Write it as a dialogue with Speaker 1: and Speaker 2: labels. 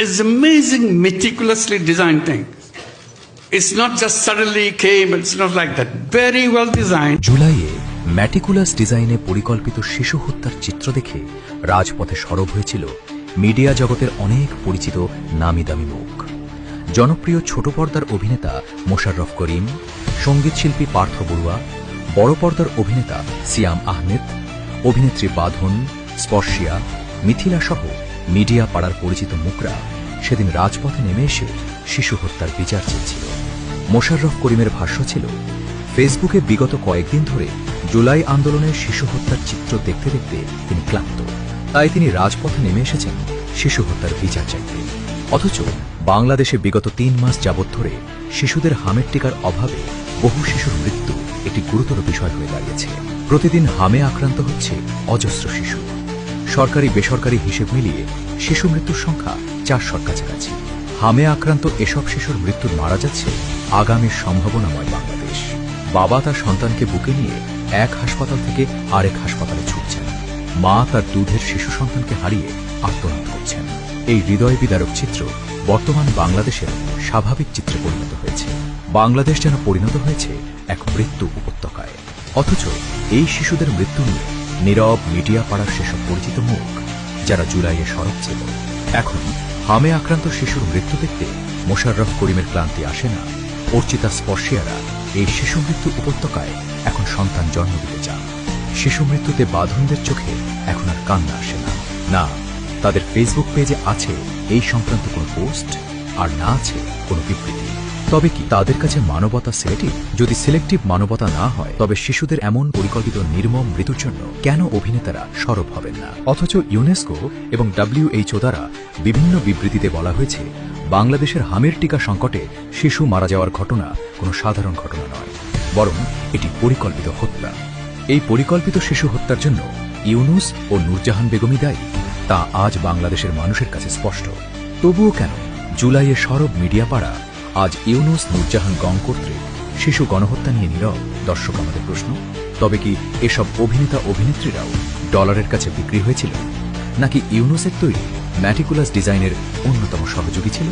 Speaker 1: It's amazing, meticulously designed thing. It's not just suddenly came, it's not like that. Very well designed.
Speaker 2: জুলাইয়ে meticulous ডিজাইনে পরিকল্পিত শিশু হত্যার চিত্র দেখে রাজপথে সরব হয়েছিল মিডিয়া জগতের অনেক পরিচিত নামি দামি মুখ। জনপ্রিয় ছোট পর্দার অভিনেতা মোশাররফ করিম, সঙ্গীতশিল্পী পার্থ বড়ুয়া, বড় পর্দার অভিনেতা সিয়াম আহমেদ, অভিনেত্রী বাঁধন, স্পর্শিয়া, মিথিলা সহ মিডিয়া পাড়ার পরিচিত মুখরা সেদিন রাজপথে নেমে এসে শিশু হত্যার বিচার চেয়েছিল। মোশাররফ করিমের ভাষ্য ছিল, ফেসবুকে বিগত কয়েকদিন ধরে জুলাই আন্দোলনের শিশু হত্যার চিত্র দেখতে দেখতে তিনি ক্লান্ত, তাই তিনি রাজপথে নেমে এসেছেন শিশু হত্যার বিচার চাইতে। অথচ বাংলাদেশে বিগত ৩ মাস যাবৎ ধরে শিশুদের হামের টিকার অভাবে বহু শিশুর মৃত্যু একটি গুরুতর বিষয় হয়ে দাঁড়িয়েছে। প্রতিদিন হামে আক্রান্ত হচ্ছে অজস্র শিশু। সরকারি বেসরকারি হিসেব মিলিয়ে শিশু মৃত্যুর সংখ্যা ৪০০-র কাছাকাছি। হামে আক্রান্ত এসব শিশুর মৃত্যুর মারা যাচ্ছে আগামীর সম্ভাবনাময় বাংলাদেশ। বাবা তার সন্তানকে বুকে নিয়ে এক হাসপাতাল থেকে আরেক হাসপাতালে ছুটছেন, মা তার দুধের শিশু সন্তানকে হারিয়ে আত্মনাদ করছেন। এই হৃদয় বিদারক চিত্র বর্তমান বাংলাদেশের স্বাভাবিক চিত্রে পরিণত হয়েছে। বাংলাদেশ যেন পরিণত হয়েছে এক মৃত্যু উপত্যকায়। অথচ এই শিশুদের মৃত্যু নিয়ে নীরব মিডিয়া পাড়ার সেসব পরিচিত মুখ যারা জুলাইয়ে সরব ছিল, এখন হামে আক্রান্ত শিশুর মৃত্যু দেখতে মোশাররফ করিমের ক্লান্তি আসে না। অর্চিতা স্পর্শিয়ারা এই শিশু মৃত্যু উপত্যকায় এখন সন্তান জন্ম দিতে চান। শিশু মৃত্যুতে বাঁধনদের চোখে এখন আর কান্না আসে না। না, তাদের ফেসবুক পেজে আছে এই সংক্রান্ত কোনো পোস্ট, আর না আছে কোনো বিবৃতি। তবে কি তাদের কাছে মানবতা সিলেক্টিভ? যদি সিলেক্টিভ মানবতা না হয়, তবে শিশুদের এমন পরিকল্পিত নির্মম মৃত্যুর জন্য কেন অভিনেতারা সরব হবেন না? অথচ ইউনেস্কো এবং WHO দ্বারা বিভিন্ন বিবৃতিতে বলা হয়েছে, বাংলাদেশের হামের টিকা সংকটে শিশু মারা যাওয়ার ঘটনা কোনো সাধারণ ঘটনা নয়, বরং এটি পরিকল্পিত হত্যা। এই পরিকল্পিত শিশু হত্যার জন্য ইউনুস ও নূরজাহান বেগমই দায়ী, তা আজ বাংলাদেশের মানুষের কাছে স্পষ্ট। তবুও কেন জুলাইয়ে সরব মিডিয়া পাড়া আজ ইউনুস নূরজাহান গং কর্তৃক শিশু গণহত্যা নিয়ে নীরব? দর্শক আমাদের প্রশ্ন। তবে কি এসব অভিনেতা অভিনেত্রীরাও ডলারের কাছে বিক্রি হয়েছিল, নাকি ইউনুসের তৈরি ম্যাটিকুলাস ডিজাইনের অন্যতম সহযোগী ছিল?